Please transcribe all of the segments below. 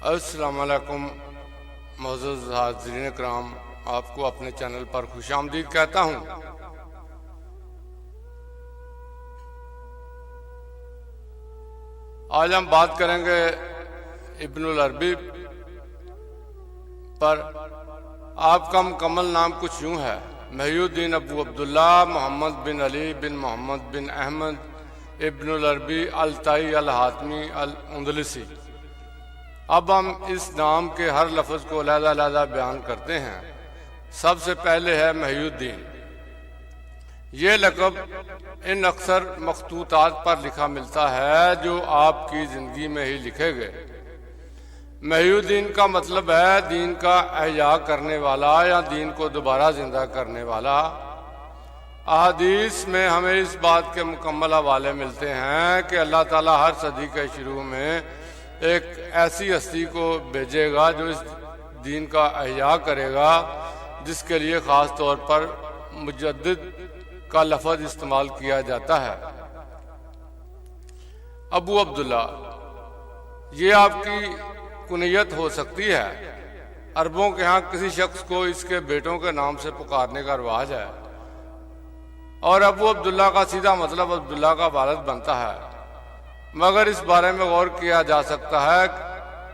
السلام علیکم معزز حاضرین اکرام، آپ کو اپنے چینل پر خوش آمدید کہتا ہوں۔ آج ہم بات کریں گے ابن العربی پر۔ آپ کا مکمل نام کچھ یوں ہے: محی الدین ابو عبداللہ محمد بن علی بن محمد بن احمد ابن العربی الطائی الحاتمی الاندلسی۔ اب ہم اس نام کے ہر لفظ کو علیحدہ علیحدہ بیان کرتے ہیں۔ سب سے پہلے ہے محی الدین۔ یہ لقب ان اکثر مخطوطات پر لکھا ملتا ہے جو آپ کی زندگی میں ہی لکھے گئے۔ محی الدین کا مطلب ہے دین کا احیاء کرنے والا یا دین کو دوبارہ زندہ کرنے والا۔ احادیث میں ہمیں اس بات کے مکمل حوالے ملتے ہیں کہ اللہ تعالیٰ ہر صدی کے شروع میں ایک ایسی ہستی کو بھیجے گا جو اس دین کا احیاء کرے گا، جس کے لیے خاص طور پر مجدد کا لفظ استعمال کیا جاتا ہے۔ ابو عبداللہ یہ آپ کی کنیت ہو سکتی ہے۔ عربوں کے ہاں کسی شخص کو اس کے بیٹوں کے نام سے پکارنے کا رواج ہے، اور ابو عبداللہ کا سیدھا مطلب عبداللہ کا والد بنتا ہے۔ مگر اس بارے میں غور کیا جا سکتا ہے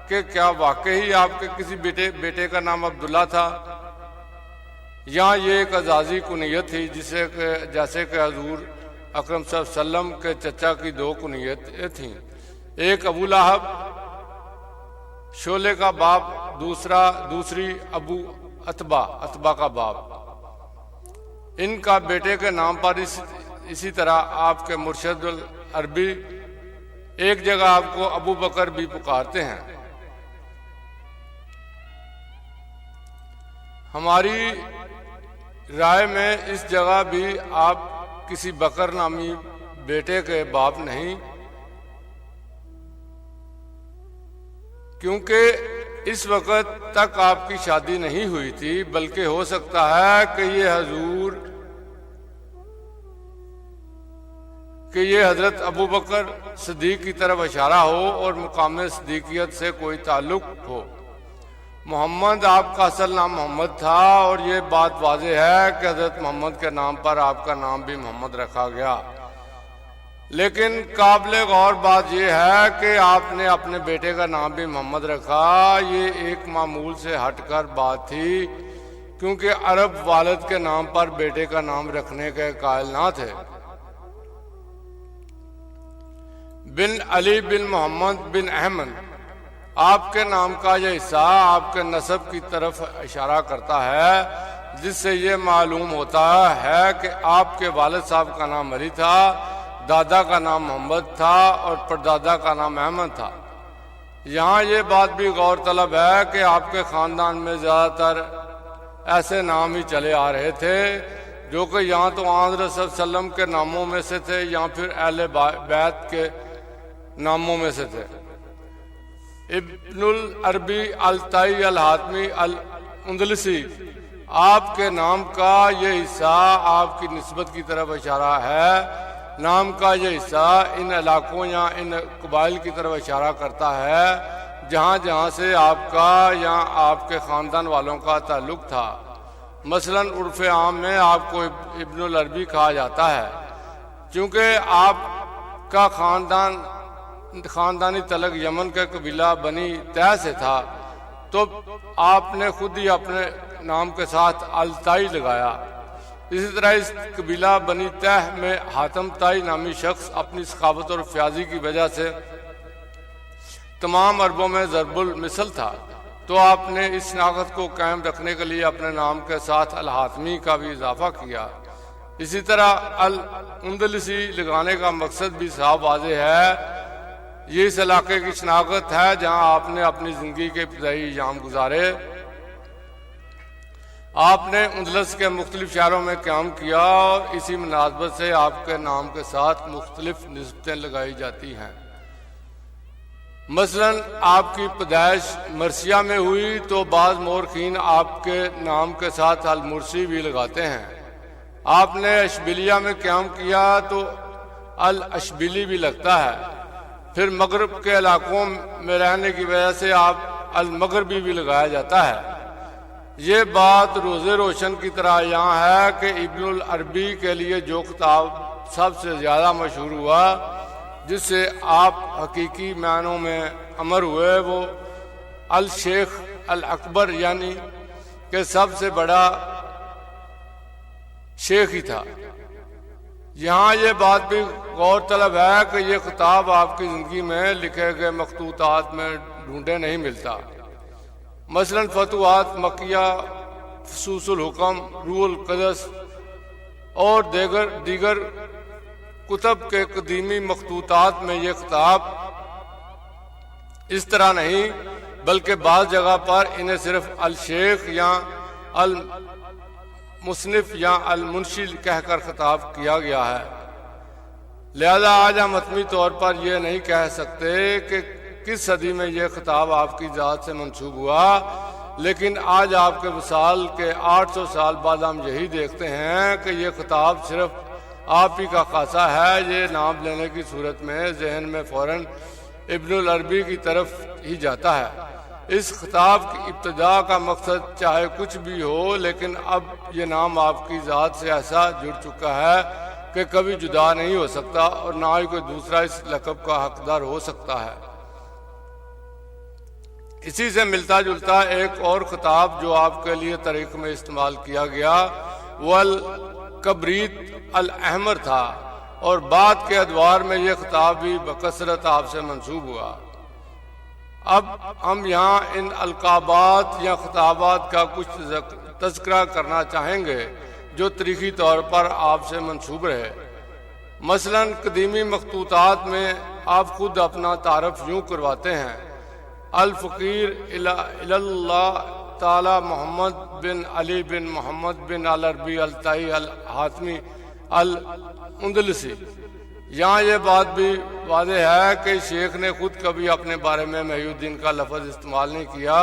کہ کیا واقعی آپ کے کسی بیٹے کا نام عبداللہ تھا، یا یہ ایک اعزازی کنیت تھی جیسے کہ حضور اکرم صلی اللہ علیہ وسلم کے چچا کی دو کنیتیں تھیں، ایک ابو لہب شعلے کا باپ، دوسری ابو اتبا کا باپ۔ ان کا بیٹے کے نام پر اسی طرح آپ کے مرشد العربی ایک جگہ آپ کو ابو بکر بھی پکارتے ہیں۔ ہماری رائے میں اس جگہ بھی آپ کسی بکر نامی بیٹے کے باپ نہیں، کیونکہ اس وقت تک آپ کی شادی نہیں ہوئی تھی، بلکہ ہو سکتا ہے کہ یہ حضرت ابو بکر صدیق کی طرف اشارہ ہو اور مقام صدیقیت سے کوئی تعلق ہو۔ محمد آپ کا اصل نام محمد تھا، اور یہ بات واضح ہے کہ حضرت محمد کے نام پر آپ کا نام بھی محمد رکھا گیا۔ لیکن قابل غور بات یہ ہے کہ آپ نے اپنے بیٹے کا نام بھی محمد رکھا۔ یہ ایک معمول سے ہٹ کر بات تھی، کیونکہ عرب والد کے نام پر بیٹے کا نام رکھنے کے قائل نہ تھے۔ بن علی بن محمد بن احمد، آپ کے نام کا یہ حصہ آپ کے نسب کی طرف اشارہ کرتا ہے، جس سے یہ معلوم ہوتا ہے کہ آپ کے والد صاحب کا نام علی تھا، دادا کا نام محمد تھا اور پردادا کا نام احمد تھا۔ یہاں یہ بات بھی غور طلب ہے کہ آپ کے خاندان میں زیادہ تر ایسے نام ہی چلے آ رہے تھے جو کہ یہاں تو حضرت صلی اللہ علیہ وسلم کے ناموں میں سے تھے یا پھر اہل بیت کے ناموں میں سے تھے۔ ابن العربی الطائی الحاتمی الاندلسی، آپ کے نام کا یہ حصہ آپ کی نسبت کی طرف اشارہ ہے۔ نام کا یہ حصہ ان علاقوں یا ان قبائل کی طرف اشارہ کرتا ہے جہاں جہاں سے آپ کا یا آپ کے خاندان والوں کا تعلق تھا۔ مثلا عرف عام میں آپ کو ابن العربی کہا جاتا ہے۔ چونکہ آپ کا خاندانی تعلق یمن کے قبیلہ بنی طے سے تھا، تو آپ نے خود ہی اپنے نام کے ساتھ الطائی لگایا۔ اسی طرح اس قبیلہ بنی طے میں حاتم طائی نامی شخص اپنی ثقافت اور فیاضی کی وجہ سے تمام عربوں میں ضرب المثل تھا، تو آپ نے اس شناخت کو قائم رکھنے کے لیے اپنے نام کے ساتھ الحاتمی کا بھی اضافہ کیا۔ اسی طرح الاندلسی لگانے کا مقصد بھی صاف واضح ہے۔ یہ اس علاقے کی شناخت ہے جہاں آپ نے اپنی زندگی کے ابتدائی ایام گزارے۔ آپ نے اندلس کے مختلف شہروں میں قیام کیا، اور اسی مناسبت سے آپ کے نام کے ساتھ مختلف نسبتیں لگائی جاتی ہیں۔ مثلا آپ کی پیدائش مرثیہ میں ہوئی تو بعض مورخین آپ کے نام کے ساتھ المرسی بھی لگاتے ہیں۔ آپ نے اشبیلیہ میں قیام کیا تو الاشبیلی بھی لگتا ہے۔ پھر مغرب کے علاقوں میں رہنے کی وجہ سے آپ المغربی بھی لگایا جاتا ہے۔ یہ بات روز روشن کی طرح یہاں ہے کہ ابن العربی کے لیے جو کتاب سب سے زیادہ مشہور ہوا، جس سے آپ حقیقی معنوں میں امر ہوئے، وہ الشیخ الاکبر یعنی کہ سب سے بڑا شیخ ہی تھا۔ یہاں یہ بات بھی غور طلب ہے کہ یہ خطاب آپ کی زندگی میں لکھے گئے مخطوطات میں ڈھونڈے نہیں ملتا۔ مثلا فتوحات مکیہ، فصوص الحکم، روح القدس اور دیگر کتب کے قدیمی مخطوطات میں یہ خطاب اس طرح نہیں، بلکہ بعض جگہ پر انہیں صرف الشیخ یا المصنف یا المنشی کہہ کر خطاب کیا گیا ہے۔ لہذا آج ہم حتمی طور پر یہ نہیں کہہ سکتے کہ کس صدی میں یہ خطاب آپ کی ذات سے منسوب ہوا، لیکن آج آپ کے وصال کے 800 سال بعد ہم یہی دیکھتے ہیں کہ یہ خطاب صرف آپ ہی کا خاصہ ہے۔ یہ نام لینے کی صورت میں ذہن میں فوراً ابن العربی کی طرف ہی جاتا ہے۔ اس خطاب کی ابتدا کا مقصد چاہے کچھ بھی ہو، لیکن اب یہ نام آپ کی ذات سے ایسا جڑ چکا ہے کہ کبھی جدا نہیں ہو سکتا، اور نہ ہی کوئی دوسرا اس لقب کا حقدار ہو سکتا ہے۔ اسی سے ملتا جلتا ایک اور خطاب جو آپ کے لیے تاریخ میں استعمال کیا گیا وہ الکبریت الاحمر تھا، اور بعد کے ادوار میں یہ خطاب بھی بکثرت آپ سے منسوب ہوا۔ اب ہم یہاں ان القابات یا خطابات کا کچھ تذکرہ کرنا چاہیں گے جو تاریخی طور پر آپ سے منسوب رہے۔ مثلا قدیمی مخطوطات میں آپ خود اپنا تعارف یوں کرواتے ہیں: الفقیر اللہ تعالی محمد بن علی بن محمد بن العربی الطائی الحاتمی الاندلسی۔ یہاں یہ بات بھی واضح ہے کہ شیخ نے خود کبھی اپنے بارے میں محی الدین کا لفظ استعمال نہیں کیا،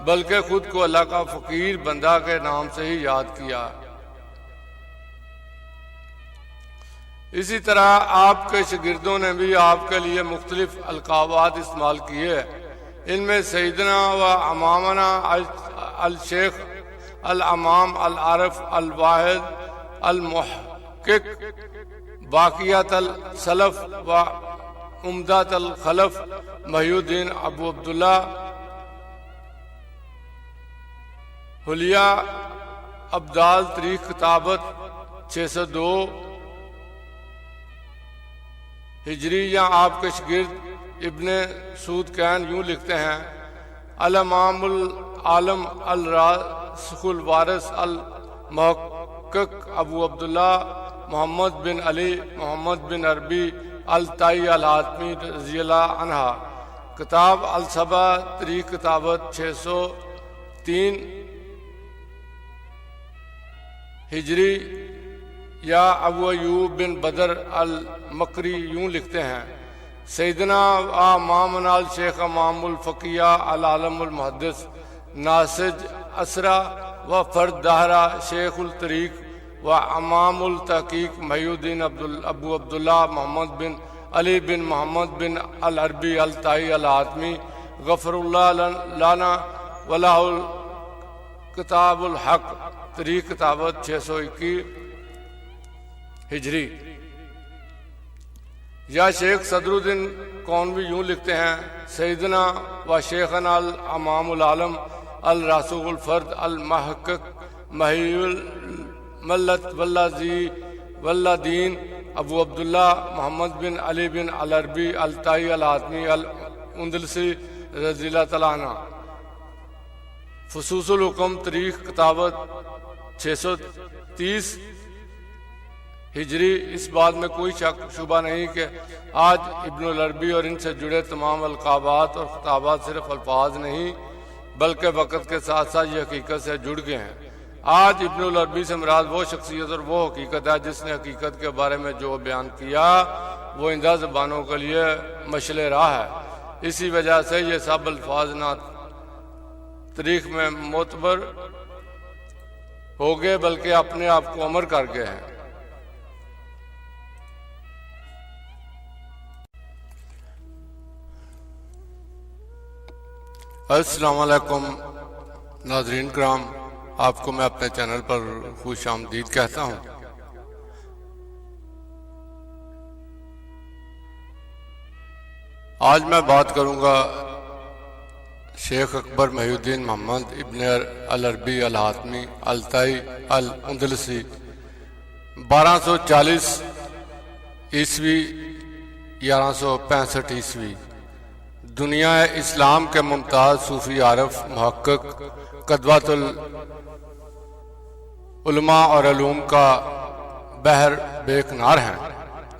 بلکہ خود کو اللہ کا فقیر بندہ کے نام سے ہی یاد کیا۔ اسی طرح آپ کے شاگردوں نے بھی آپ کے لیے مختلف القابات استعمال کیے۔ ان میں سیدنا و امامنا الشیخ، الامام، العارف، الواحد، المحقق، باقیات السلف و عمدات الخلف، محی الدین ابو عبداللہ، حلیہ ابدال، تاریخ کتابت 602 ہجری۔ یا آپ کے شاگرد ابن سود کین یوں لکھتے ہیں: الامام العالم الراسخ الوارث المحقق ابو عبداللہ محمد بن علی محمد بن عربی الطائی الحاتمی رضی اللہ عنہ۔ کتاب الصبا، تاریخ کتابت 603 ہجری۔ یا ابو ایوب بن بدر المکری یوں لکھتے ہیں: سیدنا امامنا الشیخ امام الفقیہ العالم المحدث ناسج اسرا و فرد دہرہ شیخ الطریق و امام التحقیق محی الدین ابو عبداللہ محمد بن علی بن محمد بن العربی الطائی الحاتمی غفر اللہ لنا ولہ کتاب الحق، تاریخ کتابت 621 ہجری۔ یا شیخ صدر الدین کونوی یوں لکھتے ہیں: سیدنا و شیخنا الامام العالم الراسخ الفرد المحقق محی الملت والدین ابو عبداللہ محمد بن علی بن العربی الطائی الحاتمی الاندلسی رضی اللہ تعالیٰ عنہ۔ فصوص الحکم، تاریخ کتابت 630 ہجری۔ اس بات میں کوئی شک شبہ نہیں کہ آج ابن العربی اور ان سے جڑے تمام القابات اور خطابات صرف الفاظ نہیں بلکہ وقت کے ساتھ ساتھ یہ حقیقت سے جڑ گئے ہیں۔ آج ابن العربی سے مراد وہ شخصیت اور وہ حقیقت ہے جس نے حقیقت کے بارے میں جو بیان کیا وہ آئندہ زبانوں کے لیے مشعل راہ ہے۔ اسی وجہ سے یہ سب الفاظ نہ تاریخ میں معتبر ہو گئے بلکہ اپنے آپ کو امر کر گئے ہیں۔ السلام علیکم ناظرین کرام، آپ کو میں اپنے چینل پر خوش آمدید کہتا ہوں۔ آج میں بات کروں گا شیخ اکبر محی الدین محمد ابن العربی الحاتمی الطائی الاندلسی 1240 عیسوی 1165 عیسوی، دنیا اسلام کے ممتاز صوفی عارف، محقق، قدوۃ العلماء اور علوم کا بحر بے کنار ہیں۔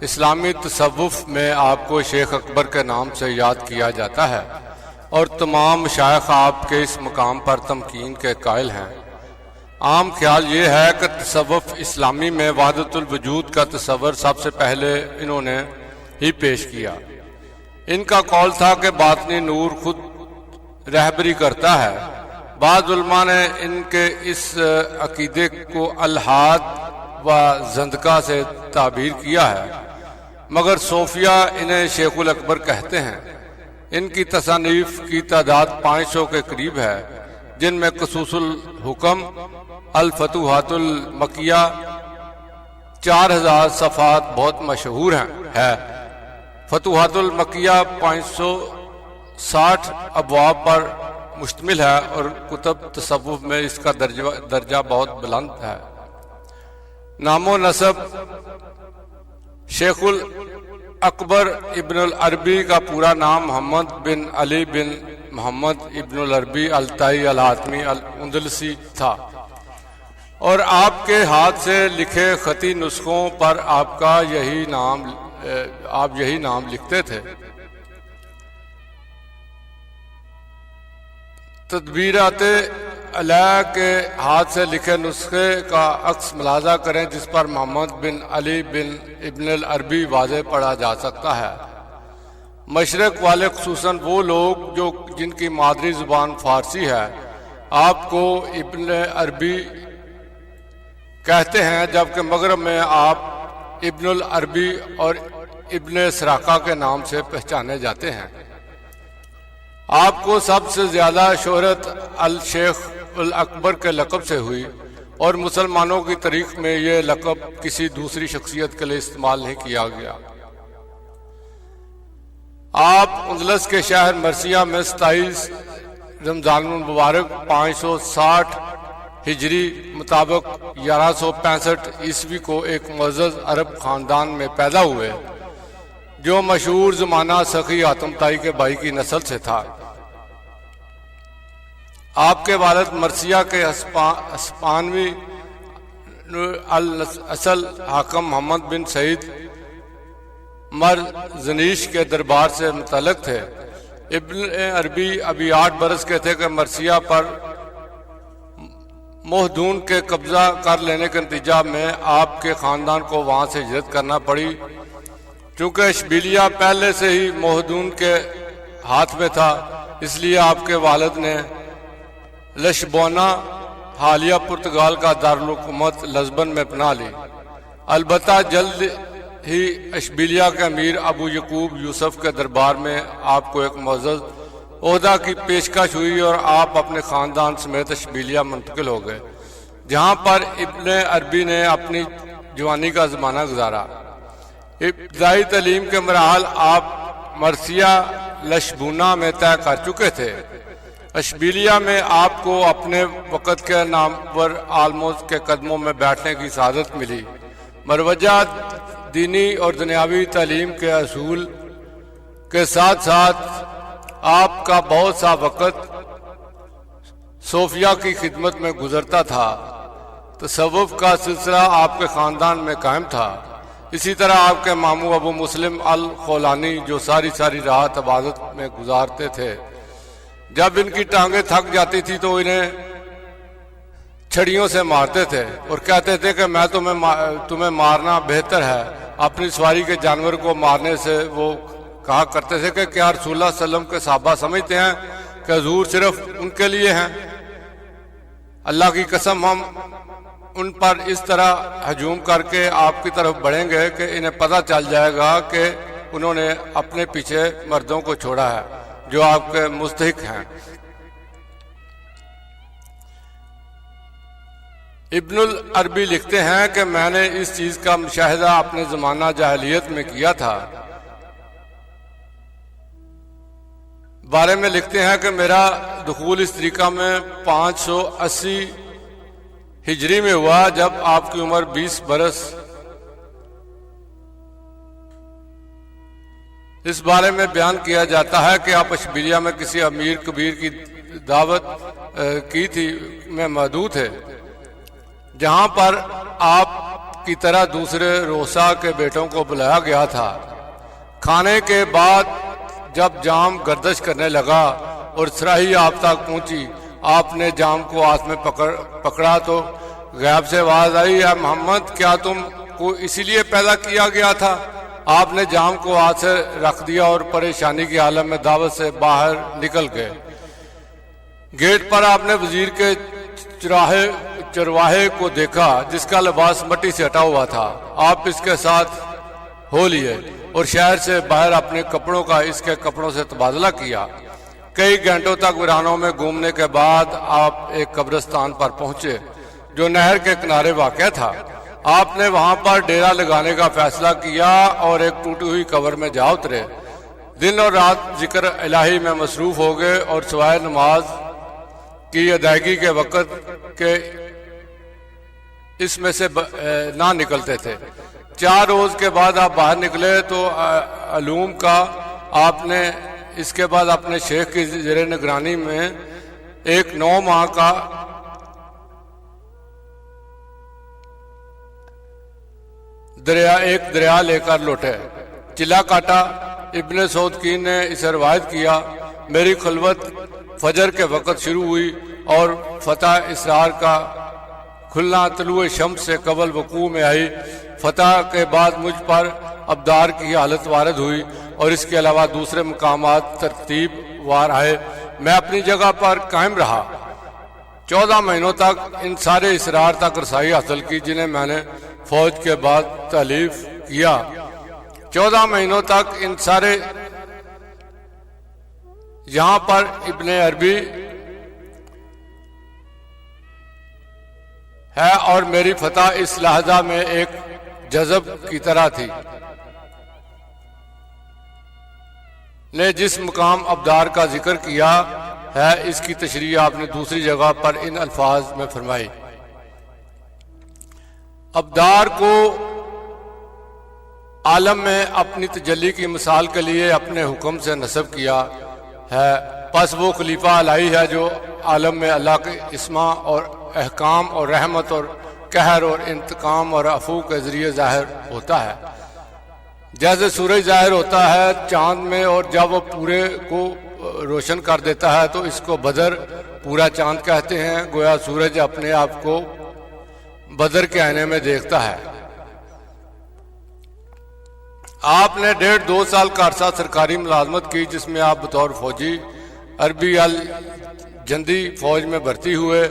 اسلامی تصوف میں آپ کو شیخ اکبر کے نام سے یاد کیا جاتا ہے اور تمام مشائخ آپ کے اس مقام پر تمکین کے قائل ہیں۔ عام خیال یہ ہے کہ تصوف اسلامی میں وحدت الوجود کا تصور سب سے پہلے انہوں نے ہی پیش کیا۔ ان کا قول تھا کہ باطنی نور خود رہبری کرتا ہے۔ بعض علماء نے ان کے اس عقیدے کو الحاد و زندقہ سے تعبیر کیا ہے، مگر صوفیہ انہیں شیخ الاکبر کہتے ہیں۔ ان کی تصانیف کی تعداد 500 کے قریب ہے، جن میں قصوص الحکم، الفتوحات المکیہ، 4000 صفحات بہت مشہور ہے۔ فتوحات المکیہ 560 ابواب پر مشتمل ہے اور کتب تصوف میں اس کا درجہ بہت بلند ہے۔ نام و نسب: شیخ اکبر ابن العربی کا پورا نام محمد بن علی بن محمد ابن العربی الطائی الحاتمی الاندلسی تھا، اور آپ کے ہاتھ سے لکھے خطی نسخوں پر آپ یہی نام لکھتے تھے۔ تدبیرات علیہ کے ہاتھ سے لکھے نسخے کا عکس ملاحظہ کریں، جس پر محمد بن علی بن ابن العربی واضح پڑھا جا سکتا ہے۔ مشرق والے، خصوصاً وہ لوگ جن کی مادری زبان فارسی ہے، آپ کو ابن عربی کہتے ہیں، جبکہ مغرب میں آپ ابن العربی اور ابن سراقہ کے نام سے پہچانے جاتے ہیں۔ آپ کو سب سے زیادہ شہرت الشیخ الاکبر کے لقب سے ہوئی، اور مسلمانوں کی تاریخ میں یہ لقب کسی دوسری شخصیت کے لیے استعمال نہیں کیا گیا۔ آپ اندلس کے شہر مرثیہ میں 27 رمضان المبارک 560 ہجری مطابق 1165 عیسوی کو ایک معزز عرب خاندان میں پیدا ہوئے، جو مشہور زمانہ سخی حاتم طائی کے بھائی کی نسل سے تھا۔ آپ کے والد مرثیہ کے اسپانوی الاصل حاکم محمد بن سعید مرزنیش کے دربار سے متعلق تھے۔ ابن عربی ابھی 8 برس کے تھے کہ مرثیہ پر مہدون کے قبضہ کر لینے کے نتیجہ میں آپ کے خاندان کو وہاں سے ہجرت کرنا پڑی۔ چونکہ اشبیلیہ پہلے سے ہی مہدون کے ہاتھ میں تھا، اس لیے آپ کے والد نے لشبونہ حالیہ پرتگال کا دارالحکومت لزبن میں پناہ لی۔ البتہ جلد ہی اشبیلیہ کے امیر ابو یعقوب یوسف کے دربار میں آپ کو ایک معزز عہدہ کی پیشکش ہوئی، اور آپ اپنے خاندان سمیت اشبیلیہ منتقل ہو گئے، جہاں پر ابن عربی نے اپنی جوانی کا زمانہ گزارا۔ ابتدائی تعلیم کے مراحل آپ مرثیہ لشبونہ میں طے کر چکے تھے۔ اشبیلیہ میں آپ کو اپنے وقت کے نامور عالموں کے قدموں میں بیٹھنے کی سعادت ملی۔ مروجہ دینی اور دنیاوی تعلیم کے اصول کے ساتھ ساتھ آپ کا بہت سا وقت صوفیہ کی خدمت میں گزرتا تھا۔ تصوف کا سلسلہ آپ کے خاندان میں قائم تھا۔ اسی طرح آپ کے ماموں ابو مسلم الخولانی، جو ساری رات عبادت میں گزارتے تھے، جب ان کی ٹانگیں تھک جاتی تھی تو انہیں چھڑیوں سے مارتے تھے اور کہتے تھے کہ میں تمہیں مارنا بہتر ہے۔ اپنی سواری کے جانور کو مارنے سے وہ کہا کرتے تھے کہ کیا رسول اللہ صلی اللہ علیہ وسلم کے صحابہ سمجھتے ہیں کہ حضور صرف ان کے لیے ہیں؟ اللہ کی قسم، ہم ان پر اس طرح ہجوم کر کے آپ کی طرف بڑھیں گے کہ انہیں پتہ چل جائے گا کہ انہوں نے اپنے پیچھے مردوں کو چھوڑا ہے جو آپ کے مستحق ہیں۔ ابن العربی لکھتے ہیں کہ میں نے اس چیز کا مشاہدہ اپنے زمانہ جاہلیت میں کیا تھا۔ بارے میں لکھتے ہیں کہ میرا دخول اس طریقہ میں 580 ہجری میں ہوا، جب آپ کی عمر 20 برس۔ اس بارے میں بیان کیا جاتا ہے کہ آپ اشبیلیہ میں کسی امیر کبیر کی دعوت کی تھی میں موجود تھے، جہاں پر آپ کی طرح دوسرے روسا کے بیٹوں کو بلایا گیا تھا۔ کھانے کے بعد جب جام گردش کرنے لگا اور سراہی آپ تک پہنچی، آپ نے جام کو ہاتھ میں پکڑا تو غیب سے آواز آئی، اے محمد، کیا تم کو اسی لیے پیدا کیا گیا تھا؟ آپ نے جام کو ہاتھ سے رکھ دیا اور پریشانی کی حالت میں دعوت سے باہر نکل گئے۔ گیٹ پر آپ نے وزیر کے چرواہے کو دیکھا جس کا لباس مٹی سے ہٹا ہوا تھا۔ آپ اس کے ساتھ ہو لیے اور شہر سے باہر اپنے کپڑوں کا اس کے کپڑوں سے تبادلہ کیا۔ کئی گھنٹوں تک ویرانوں میں گھومنے کے بعد آپ ایک قبرستان پر پہنچے جو نہر کے کنارے واقع تھا۔ آپ نے وہاں پر ڈیرا لگانے کا فیصلہ کیا اور ایک ٹوٹی ہوئی قبر میں جا اترے۔ دن اور رات ذکر الہی میں مصروف ہو گئے اور سوائے نماز کی ادائیگی کے وقت کے اس میں سے نہ نکلتے تھے۔ 4 روز کے بعد آپ باہر نکلے تو علوم کا آپ نے اس کے بعد اپنے شیخ کی زیر نگرانی میں ایک 9 ماہ کا دریا لے کر لوٹے۔ چلا کاٹا۔ ابن سعودکین نے اسے روایت کیا، میری خلوت فجر کے وقت شروع ہوئی اور فتح اسرار کا کھلنا طلوع شمس سے قبل وقوع میں آئی۔ فتح کے بعد مجھ پر ابدار کی حالت وارد ہوئی اور اس کے علاوہ دوسرے مقامات ترتیب وار آئے۔ میں اپنی جگہ پر قائم رہا۔ 14 مہینوں تک ان سارے اسرار تک رسائی حاصل کی جنہیں میں نے فوج کے بعد تالیف کیا۔ 14 مہینوں تک ان سارے یہاں پر ابن عربی ہے اور میری فتح اس لحظہ میں ایک جذب کی طرح تھی۔ نے جس مقام ابدار کا ذکر کیا ہے اس کی تشریح آپ نے دوسری جگہ پر ان الفاظ میں فرمائی۔ ابدار کو عالم میں اپنی تجلی کی مثال کے لیے اپنے حکم سے نصب کیا ہے، پس وہ خلیفہ الہی ہے جو عالم میں اللہ کے اسماء اور احکام اور رحمت اور قہر اور انتقام اور عفو کے ذریعے ظاہر ہوتا ہے۔ جیسے سورج ظاہر ہوتا ہے چاند میں اور جب وہ پورے کو روشن کر دیتا ہے تو اس کو بدر پورا چاند کہتے ہیں، گویا سورج اپنے آپ کو بدر کے آئینے میں دیکھتا ہے۔ آپ نے 1.5-2 سال کا عرصہ سرکاری ملازمت کی جس میں آپ بطور فوجی عربی الجندی فوج میں بھرتی ہوئے،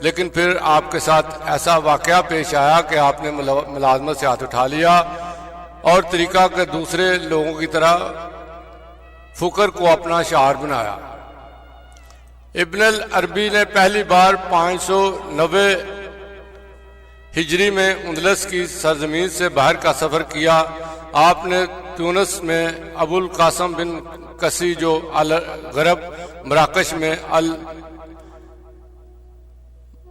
لیکن پھر آپ کے ساتھ ایسا واقعہ پیش آیا کہ آپ نے ملازمت سے ہاتھ اٹھا لیا اور طریقہ کے دوسرے لوگوں کی طرح فکر کو اپنا شعار بنایا۔ ابن العربی نے پہلی بار 590 ہجری میں اندلس کی سرزمین سے باہر کا سفر کیا۔ آپ نے تونس میں ابو القاسم بن کسی جو الغرب مراکش میں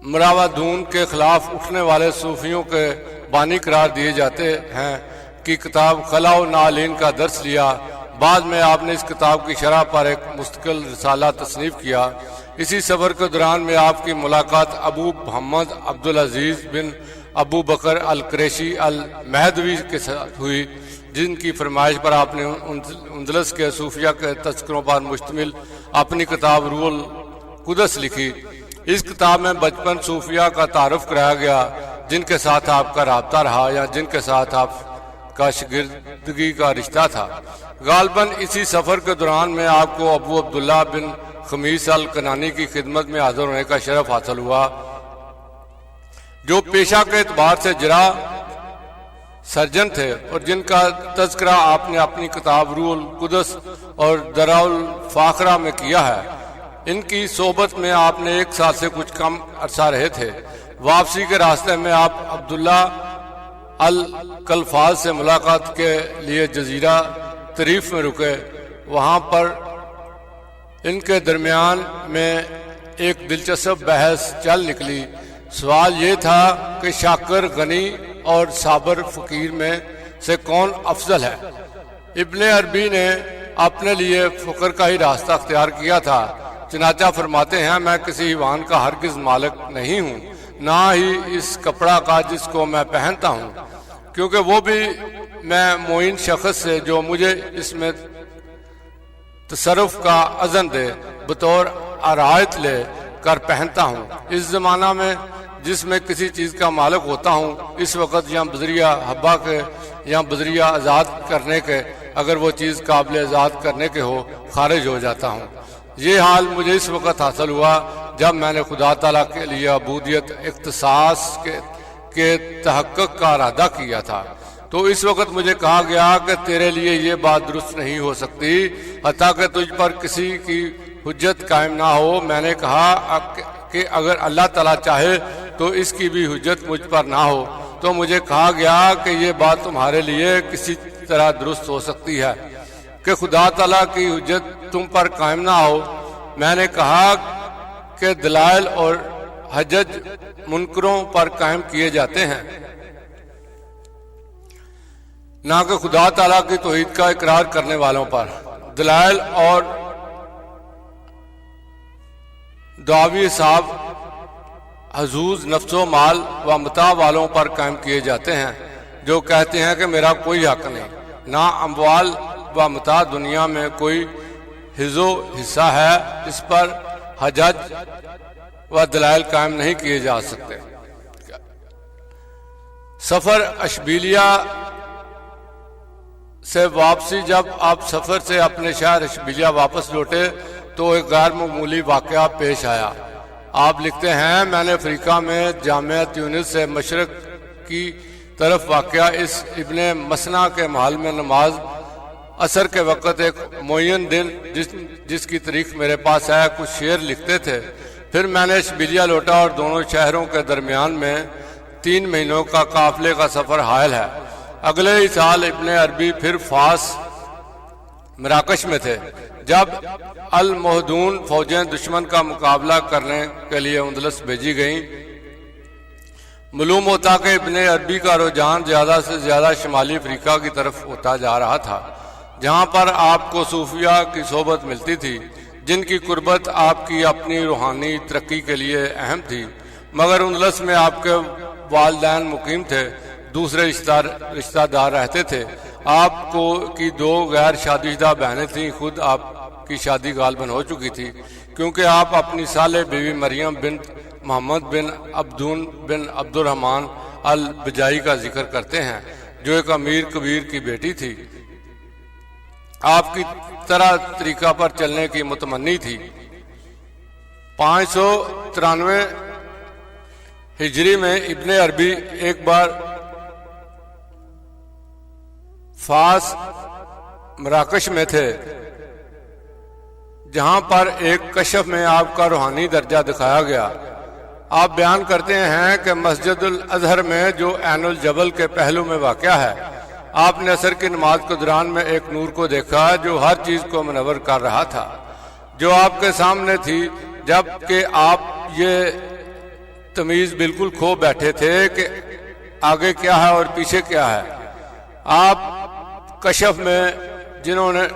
المراودون کے خلاف اٹھنے والے صوفیوں کے بانی قرار دیے جاتے ہیں کی کتاب خلا و نالین کا درس لیا۔ بعد میں آپ نے اس کتاب کی شرح پر ایک مستقل رسالہ تصنیف کیا۔ اسی سفر کے دوران میں آپ کی ملاقات ابو محمد عبدالعزیز بن ابو بکر القریشی المہدوی کے ساتھ ہوئی، جن کی فرمائش پر آپ نے اندلس کے صوفیہ کے تذکروں پر مشتمل اپنی کتاب روح القدس لکھی۔ اس کتاب میں بچپن صوفیہ کا تعارف کرایا گیا جن کے ساتھ آپ کا رابطہ رہا یا جن کے ساتھ آپ کا شاگردگی کا رشتہ تھا۔ غالباً اسی سفر کے دوران میں آپ کو ابو عبداللہ بن خمیس الکنانی کی خدمت میں حاضر ہونے کا شرف حاصل ہوا، جو پیشہ کے اعتبار سے جراح سرجن تھے اور جن کا تذکرہ آپ نے اپنی کتاب روح القدس اور درع الفاخرہ میں کیا ہے۔ ان کی صحبت میں آپ نے 1 سال سے کچھ کم عرصہ رہے تھے۔ واپسی کے راستے میں آپ عبداللہ الکلفاظ سے ملاقات کے لیے جزیرہ طریف میں رکے۔ وہاں پر ان کے درمیان میں ایک دلچسپ بحث چل نکلی۔ سوال یہ تھا کہ شاکر غنی اور صابر فقیر میں سے کون افضل ہے۔ ابن عربی نے اپنے لیے فقر کا ہی راستہ اختیار کیا تھا، چنانچہ فرماتے ہیں میں کسی ایوان کا ہرگز مالک نہیں ہوں، نہ ہی اس کپڑا کا جس کو میں پہنتا ہوں، کیونکہ وہ بھی میں معین شخص سے جو مجھے اس میں تصرف کا اذن دے بطور عرایت لے کر پہنتا ہوں۔ اس زمانہ میں جس میں کسی چیز کا مالک ہوتا ہوں، اس وقت یا بذریعہ حبا کے یا بذریعہ آزاد کرنے کے، اگر وہ چیز قابل آزاد کرنے کے ہو، خارج ہو جاتا ہوں۔ یہ حال مجھے اس وقت حاصل ہوا جب میں نے خدا تعالیٰ کے لیے عبودیت اختصاص کے تحقق کا ارادہ کیا تھا، تو اس وقت مجھے کہا گیا کہ تیرے لیے یہ بات درست نہیں ہو سکتی حتیٰ کہ تجھ پر کسی کی حجت قائم نہ ہو۔ میں نے کہا کہ اگر اللہ تعالیٰ چاہے تو اس کی بھی حجت مجھ پر نہ ہو، تو مجھے کہا گیا کہ یہ بات تمہارے لیے کسی طرح درست ہو سکتی ہے کہ خدا تعالیٰ کی حجت تم پر قائم نہ ہو۔ میں نے کہا کہ دلائل اور حجج منکروں پر قائم کیے جاتے ہیں، نہ کہ خدا تعالیٰ کی توحید کا اقرار کرنے والوں پر۔ دلائل اور دعوی صاحب حظوظ نفس و مال و متاع والوں پر قائم کیے جاتے ہیں، جو کہتے ہیں کہ میرا کوئی حق نہیں، نہ اموال و متاع دنیا میں کوئی حظ و حصہ ہے، اس پر حجج و دلائل قائم نہیں کیے جا سکتے۔ سفر اشبیلیہ سے واپسی، جب آپ سفر سے اپنے شہر اشبیلیہ واپس لوٹے تو ایک غیر معمولی واقعہ پیش آیا۔ آپ لکھتے ہیں میں نے افریقہ میں جامعہ تیونس سے مشرق کی طرف واقع اس ابن مسنا کے محل میں نماز عصر کے وقت ایک معین دن جس کی تاریخ میرے پاس ہے کچھ شعر لکھتے تھے۔ پھر میں نے اشبیلیہ لوٹا اور دونوں شہروں کے درمیان میں 3 مہینوں کا قافلے کا سفر حائل ہے۔ اگلے ہی سال ابن عربی پھر فاس مراکش میں تھے جب المہدون فوجیں دشمن کا مقابلہ کرنے کے لیے اندلس بھیجی گئیں۔ معلوم ہوتا کہ ابن عربی کا رجحان زیادہ سے زیادہ شمالی افریقہ کی طرف ہوتا جا رہا تھا، جہاں پر آپ کو صوفیہ کی صحبت ملتی تھی، جن کی قربت آپ کی اپنی روحانی ترقی کے لیے اہم تھی۔ مگر اندلس میں آپ کے والدین مقیم تھے، دوسرے رشتہ دار رہتے تھے۔ آپ کو کی 2 غیر شادی شدہ بہنیں تھیں، خود آپ کی شادی غالباً ہو چکی تھی، کیونکہ آپ اپنی صالح بیوی مریم بنت محمد بن عبدون بن عبد الرحمن البجائی کا ذکر کرتے ہیں، جو ایک امیر کبیر کی بیٹی تھی، آپ کی طرح طریقہ پر چلنے کی متمنی تھی۔ 593 ہجری میں ابن عربی ایک بار فاس مراکش میں تھے، جہاں پر ایک کشف میں آپ کا روحانی درجہ دکھایا گیا۔ آپ بیان کرتے ہیں کہ مسجد الازہر میں جو عین الجبل کے پہلو میں واقع ہے، آپ نے عصر کی نماز کے دوران میں ایک نور کو دیکھا جو ہر چیز کو منور کر رہا تھا، جو آپ کے سامنے تھی، جبکہ آپ یہ تمیز بالکل کھو بیٹھے تھے کہ آگے کیا ہے اور پیچھے کیا ہے۔ آپ کشف میں جنہوں نے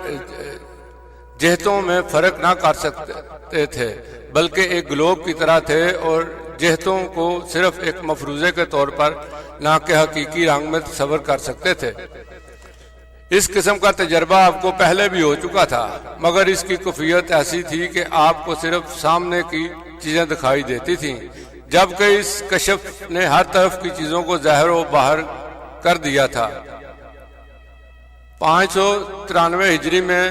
جہتوں میں فرق نہ کر سکتے تھے، بلکہ ایک گلوب کی طرح تھے اور جہتوں کو صرف ایک مفروضے کے طور پر نہ کہ حقیقی رنگ میں تصور کر سکتے تھے۔ اس قسم کا تجربہ آپ کو پہلے بھی ہو چکا تھا، مگر اس کی کیفیت ایسی تھی کہ آپ کو صرف سامنے کی چیزیں دکھائی دیتی تھیں، جبکہ اس کشف نے ہر طرف کی چیزوں کو ظاہر و باہر کر دیا تھا۔ 593 ہجری میں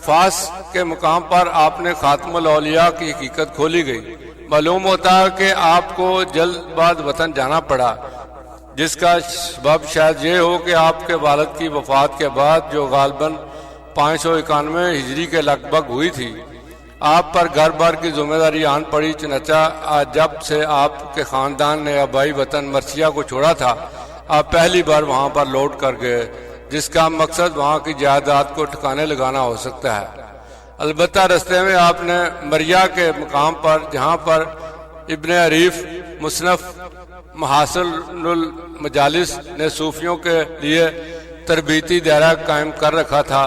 فاس کے مقام پر آپ نے خاتم الاولیاء کی حقیقت کھولی گئی۔ معلوم ہوتا ہے کہ آپ کو جلد بعد وطن جانا پڑا، جس کا سبب شاید یہ ہو کہ آپ کے والد کی وفات کے بعد، جو غالباً 591 ہجری کے لگ بھگ ہوئی تھی، آپ پر گھر بار کی ذمہ داری آن پڑی، چنانچہ جب سے آپ کے خاندان نے آبائی وطن مرثیہ کو چھوڑا تھا آپ پہلی بار وہاں پر لوٹ کر گئے، جس کا مقصد وہاں کی جائیداد کو ٹھکانے لگانا ہو سکتا ہے۔ البتہ رستے میں آپ نے مریا کے مقام پر، جہاں پر ابن عریف مصنف محاسن المجالس نے صوفیوں کے لیے تربیتی دائرہ قائم کر رکھا تھا،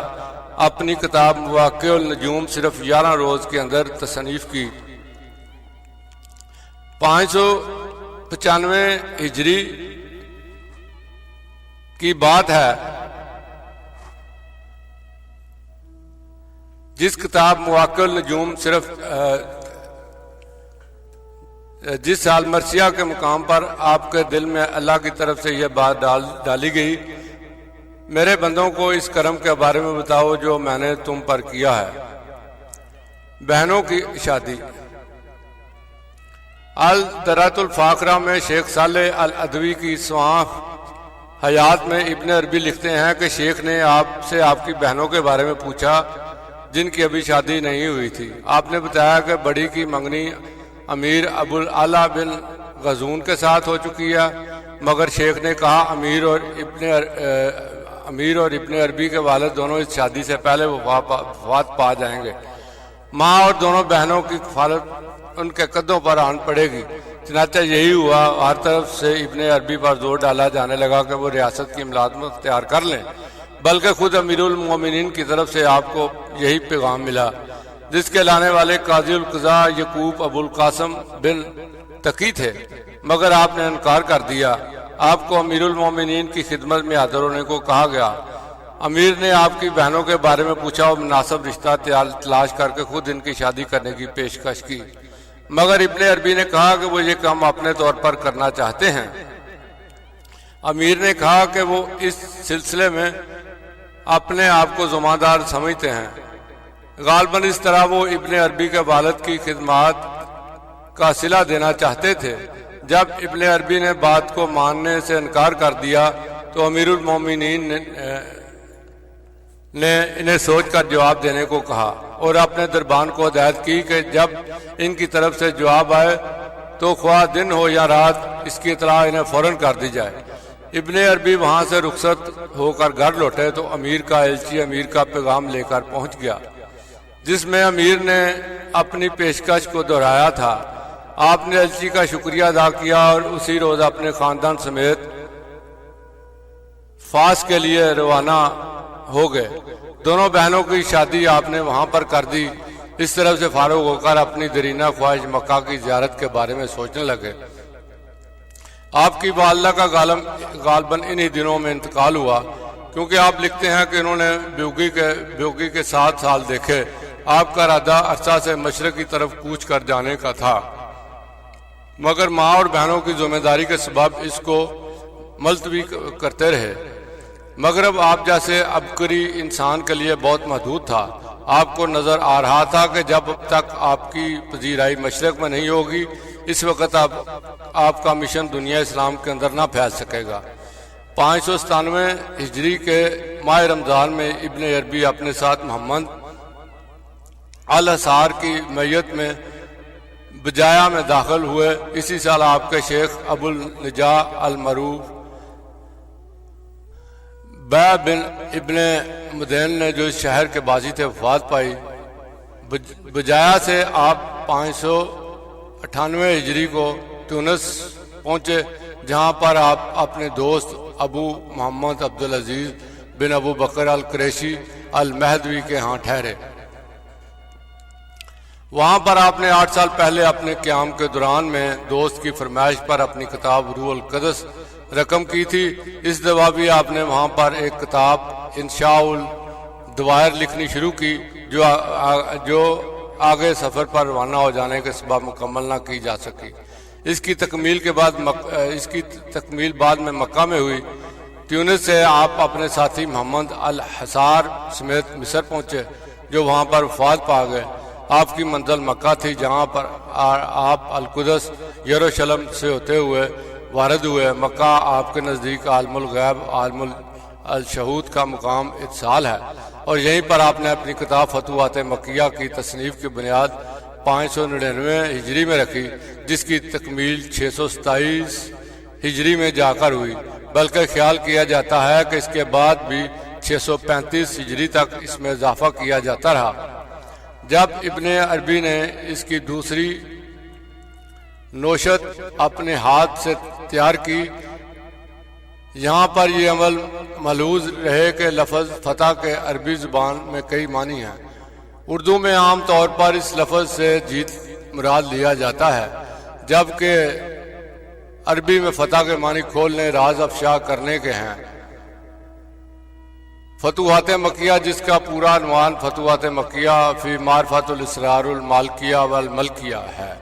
اپنی کتاب مواقع النجوم صرف 11 روز کے اندر تصنیف کی۔ 595 ہجری کی بات ہے جس کتاب مواقع النجوم صرف جس سال مرثیہ کے مقام پر آپ کے دل میں اللہ کی طرف سے یہ بات ڈالی گئی، میرے بندوں کو اس کرم کے بارے میں بتاؤ جو میں نے تم پر کیا ہے۔ بہنوں کی شادی۔ الدرات الفاخرہ میں شیخ صالح العدوی کی سواں حیات میں ابن عربی لکھتے ہیں کہ شیخ نے آپ سے آپ کی بہنوں کے بارے میں پوچھا جن کی ابھی شادی نہیں ہوئی تھی۔ آپ نے بتایا کہ بڑی کی منگنی امیر ابو العلا بن غزون کے ساتھ ہو چکی ہے، مگر شیخ نے کہا امیر اور ابن عربی کے والد دونوں اس شادی سے پہلے وفات پا جائیں گے۔ ماں اور دونوں بہنوں کی کفالت ان کے قدوں پر آن پڑے گی۔ چنانچہ یہی ہوا، ہر طرف سے ابن عربی پر زور ڈالا جانے لگا کہ وہ ریاست کی ملازمت اختیار کر لیں، بلکہ خود امیر المومنین کی طرف سے آپ کو یہی پیغام ملا، جس کے لانے والے قاضی القضاء یعقوب ابو القاسم بن تقی تھے، مگر آپ نے انکار کر دیا۔ آپ کو امیر المومنین کی خدمت میں حاضر ہونے کو کہا گیا۔ امیر نے آپ کی بہنوں کے بارے میں پوچھا اور مناسب رشتہ تلاش کر کے خود ان کی شادی کرنے کی پیشکش کی، مگر ابن عربی نے کہا کہ وہ یہ کام اپنے طور پر کرنا چاہتے ہیں۔ امیر نے کہا کہ وہ اس سلسلے میں اپنے آپ کو ذمہ دار سمجھتے ہیں۔ غالباً اس طرح وہ ابن عربی کے والد کی خدمات کا صلہ دینا چاہتے تھے۔ جب ابن عربی نے بات کو ماننے سے انکار کر دیا تو امیر المومنین نے انہیں سوچ کر جواب دینے کو کہا اور اپنے دربان کو ہدایت کی کہ جب ان کی طرف سے جواب آئے تو خواہ دن ہو یا رات اس کی اطلاع انہیں فوراً کر دی جائے۔ ابن عربی وہاں سے رخصت ہو کر گھر لوٹے تو امیر کا ایلچی امیر کا پیغام لے کر پہنچ گیا، جس میں امیر نے اپنی پیشکش کو دہرایا تھا۔ آپ نے ایلچی کا شکریہ ادا کیا اور اسی روز اپنے خاندان سمیت فاس کے لیے روانہ ہو گئے۔ دونوں بہنوں کی شادی آپ نے وہاں پر کر دی۔ اس طرف سے فارغ ہو کر اپنی درینہ خواہش مکہ کی زیارت کے بارے میں سوچنے لگے۔ آپ کی والدہ کا غالباً انہی دنوں میں انتقال ہوا، کیونکہ آپ لکھتے ہیں کہ انہوں نے بیوگی کے 7 سال دیکھے۔ آپ کا ارادہ عرصہ سے مشرق کی طرف کوچ کر جانے کا تھا، مگر ماں اور بہنوں کی ذمہ داری کے سبب اس کو ملتوی کرتے رہے۔ مغرب آپ جیسے عبقری انسان کے لیے بہت محدود تھا۔ آپ کو نظر آ رہا تھا کہ جب تک آپ کی پذیرائی مشرق میں نہیں ہوگی اس وقت آپ کا مشن دنیا اسلام کے اندر نہ پھیل سکے گا۔ 597 ہجری کے ماہ رمضان میں ابن عربی اپنے ساتھ محمد الحصار کی میت میں بجایا میں داخل ہوئے۔ اسی سال آپ کے شیخ ابو النجا المعروف بے بن ابن مدین نے جو اس شہر کے بازی تھے وفات پائی۔ بجایا سے آپ 598 ہجری کو تونس پہنچے، جہاں پر آپ اپنے دوست ابو محمد عبدالعزیز بن ابو بکر القریشی المہدوی کے ہاں ٹھہرے۔ وہاں پر آپ نے 8 سال پہلے اپنے قیام کے دوران میں دوست کی فرمائش پر اپنی کتاب روح القدس رقم کی تھی۔ اس دفعہ بھی آپ نے وہاں پر ایک کتاب انشاء الدوائر لکھنی شروع کی جو آگے سفر پر روانہ ہو جانے کے سبب مکمل نہ کی جا سکی۔ اس کی تکمیل بعد میں مکہ میں ہوئی۔ تیونس سے آپ اپنے ساتھی محمد الحصار سمیت مصر پہنچے، جو وہاں پر وفات پا گئے۔ آپ کی منزل مکہ تھی، جہاں پر آپ القدس یروشلم سے ہوتے ہوئے وارد ہوئے۔ مکہ آپ کے نزدیک عالم الغیب عالم الشہود کا مقام اتصال ہے۔ اور یہیں پر آپ نے اپنی کتاب فتوحات مکیہ کی تصنیف کی بنیاد 599 ہجری میں رکھی، جس کی تکمیل 627 ہجری میں جا کر ہوئی، بلکہ خیال کیا جاتا ہے کہ اس کے بعد بھی 635 ہجری تک اس میں اضافہ کیا جاتا رہا۔ جب ابن عربی نے اس کی دوسری نوشت اپنے ہاتھ سے تیار کی، یہاں پر یہ عمل ملحوظ رہے کہ لفظ فتح کے عربی زبان میں کئی معنی ہیں۔ اردو میں عام طور پر اس لفظ سے جیت مراد لیا جاتا ہے، جبکہ عربی میں فتح کے معنی کھولنے، راز افشا کرنے کے ہیں۔ فتوحات مکیہ، جس کا پورا عنوان فتوحات مکیہ فی معرفت الاسرار المالکیہ والملکیہ ہے،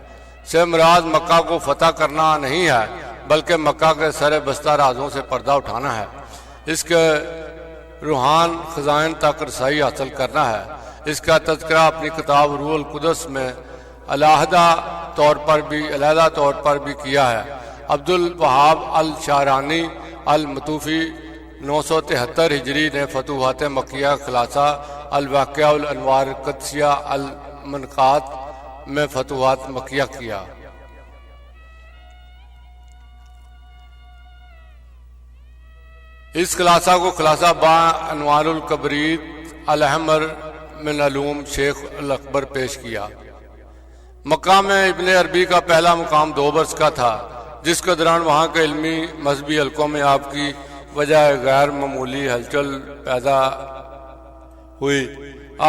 سے مراد مکہ کو فتح کرنا نہیں ہے، بلکہ مکہ کے سر بستہ رازوں سے پردہ اٹھانا ہے، اس کے روحان خزائن تک رسائی حاصل کرنا ہے۔ اس کا تذکرہ اپنی کتاب روح القدس میں علیحدہ طور پر بھی کیا ہے۔ عبد الوہاب الشعرانی المطوفی 973 ہجری نے فتوحات مکیہ خلاصہ الواقعہ الانوار القدسیہ المنقات میں فتوحات مکیہ کیا۔ اس خلاصہ کو خلاصہ با انوار الکبریت الاحمر من علوم شیخ الاکبر پیش کیا۔ مکہ میں ابن عربی کا پہلا مقام 2 برس کا تھا، جس کے دوران وہاں کے علمی مذہبی حلقوں میں آپ کی وجہ غیر معمولی ہلچل پیدا ہوئی۔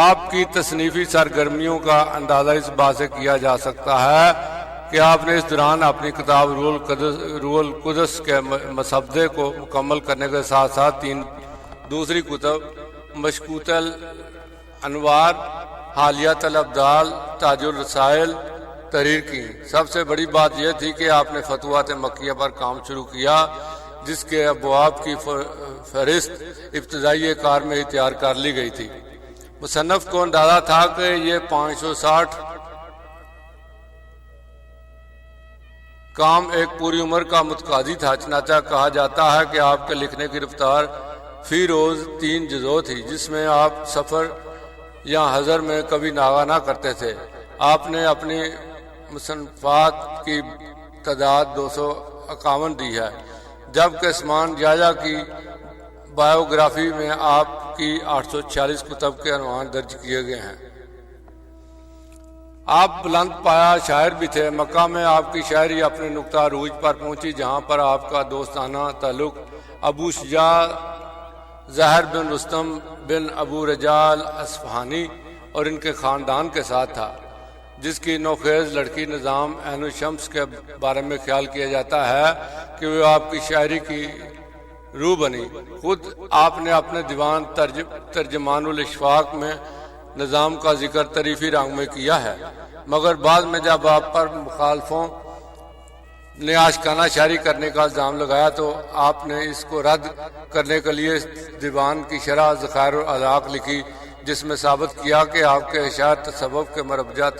آپ کی تصنیفی سرگرمیوں کا اندازہ اس بات سے کیا جا سکتا ہے کہ آپ نے اس دوران اپنی کتاب روح القدس کے مسودے کو مکمل کرنے کے ساتھ ساتھ 3 دوسری کتب مشکوت الانوار، حالیت الابدال، تاج الرسائل تحریر کی۔ سب سے بڑی بات یہ تھی کہ آپ نے فتوحات مکیہ پر کام شروع کیا، جس کے ابواب کی فہرست ابتدائی کار میں ہی تیار کر لی گئی تھی۔ مصنف کو اندازہ تھا کہ یہ 560 کام ایک پوری عمر کا متقاضی تھا، چنانچہ کہا جاتا ہے کہ آپ کے لکھنے کی رفتار فی روز 3 جزو تھی، جس میں آپ سفر یا حضر میں کبھی ناغہ نہ کرتے تھے۔ آپ نے اپنی مصنفات کی تعداد 251 دی ہے، جبکہ عثمان جاجا کی بائیوگرافی میں آپ کی 846 کتب کے عنوان درج کیے گئے ہیں۔ آپ بلند پایا شاعر بھی تھے۔ مکہ میں آپ کی شاعری اپنے نقطہ عروج پر پہنچی، جہاں پر آپ کا دوستانہ تعلق ابو شجاع زہر بن رستم بن ابو رجال اصفہانی اور ان کے خاندان کے ساتھ تھا، جس کی نوخیز لڑکی نظام عین الشمس کے بارے میں خیال کیا جاتا ہے کہ وہ آپ کی شاعری کی روح بنی۔ خود آپ نے اپنے دیوان ترجمان الاشفاق میں نظام کا ذکر طریفی رنگ میں کیا ہے، مگر بعد میں جب آپ پر مخالفوں نے عاشقانہ شاعری کرنے کا الزام لگایا تو آپ نے اس کو رد کرنے کے لیے دیوان کی شرح ذخائر الاخلاق لکھی، جس میں ثابت کیا کہ آپ کے اشعار تصوف کے مربجہ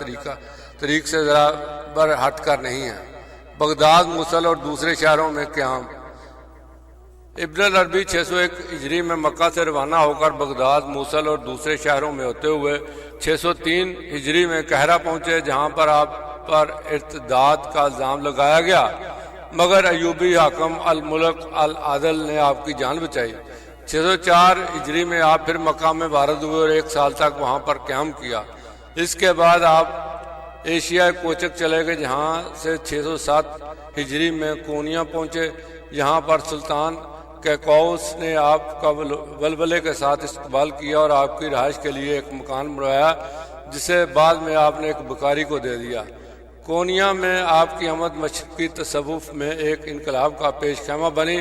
طریق سے ذرا بر ہٹ کر نہیں ہیں۔ بغداد، موصل اور دوسرے شہروں میں قیام۔ ابن العربی 601 ہجری میں مکہ سے روانہ ہو کر بغداد، موصل اور دوسرے شہروں میں ہوتے ہوئے 603 ہجری میں قاہرہ پہنچے، جہاں پر آپ پر ارتداد کا الزام لگایا گیا، مگر ایوبی حاکم الملک العادل نے آپ کی جان بچائی۔ 604 ہجری میں آپ پھر مکہ میں وارد ہوئے اور 1 سال تک وہاں پر قیام کیا۔ اس کے بعد آپ ایشیا کوچک چلے گئے، جہاں سے 607 ہجری میں کونیا پہنچے، یہاں پر سلطان کیکوس نے آپ کا ولولے کے ساتھ استقبال کیا اور آپ کی رہائش کے لیے ایک مکان بنوایا، جسے بعد میں آپ نے ایک بکاری کو دے دیا۔ کونیا میں آپ کی آمد مشرقی تصوف میں ایک انقلاب کا پیش خیمہ بنی،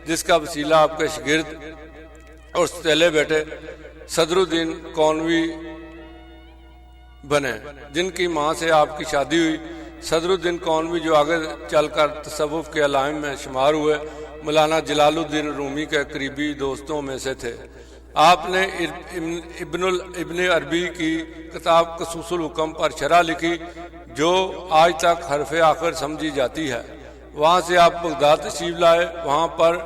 جس کا وسیلہ آپ کے شاگرد اور ستیلے بیٹے صدر الدین کونوی بنے، جن کی ماں سے آپ کی شادی ہوئی۔ صدر الدین کونوی جو آگے چل کر تصوف کے علائم میں شمار ہوئے، مولانا جلال الدین رومی کے قریبی دوستوں میں سے تھے۔ آپ نے ابن عربی کی کتاب قصوص الحکم پر شرح لکھی، جو آج تک حرف آخر سمجھی جاتی ہے۔ وہاں سے آپ بغداد تشریف لائے۔ وہاں پر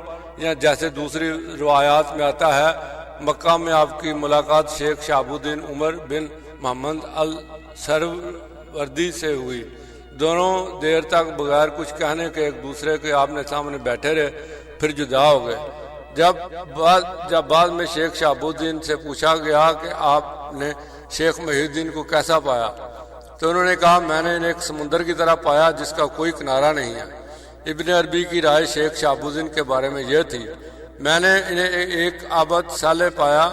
جیسے دوسری روایات میں آتا ہے مکہ میں آپ کی ملاقات شیخ شہاب الدین عمر بن محمد السہروردی سے ہوئی۔ دونوں دیر تک بغیر کچھ کہنے کے ایک دوسرے کے آپ نے سامنے بیٹھے رہے، پھر جدا ہو گئے۔ جب بعد میں شیخ شہاب الدین سے پوچھا گیا کہ آپ نے شیخ محی الدین کو کیسا پایا، تو انہوں نے کہا میں نے انہیں ایک سمندر کی طرح پایا جس کا کوئی کنارہ نہیں ہے۔ ابن عربی کی رائے شیخ شہاب الدین کے بارے میں یہ تھی، میں نے انہیں ایک آبد صالح پایا۔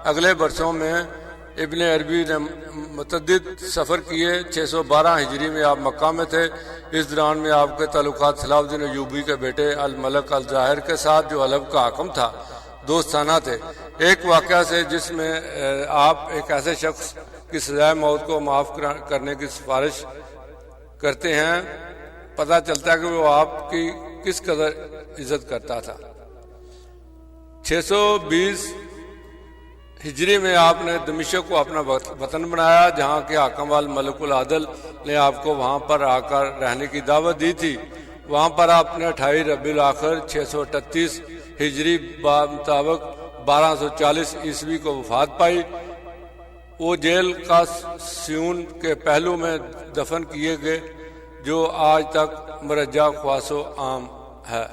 اگلے برسوں میں ابن عربی نے متعدد سفر کیے۔ 612 ہجری میں آپ مکہ میں تھے۔ اس دوران میں آپ کے تعلقات صلاح الدین ایوبی کے بیٹے الملک الظاہر کے ساتھ جو حلب کا حاکم تھا دوستانہ تھے۔ ایک واقعہ سے جس میں آپ ایک ایسے شخص کی سزائے موت کو معاف کرنے کی سفارش کرتے ہیں پتہ چلتا ہے کہ وہ آپ کی کس قدر عزت کرتا تھا۔ 620 ہجری میں آپ نے دمشق کو اپنا وطن بنایا، جہاں کے حاکم الملک العادل نے آپ کو وہاں پر آ کر رہنے کی دعوت دی تھی۔ وہاں پر آپ نے 28 ربیع الاخر 638 ہجری مطابق 1240 عیسوی کو وفات پائی۔ وہ جیل کا سیون کے پہلو میں دفن کیے گئے جو آج تک مرجع خواص و عام ہے۔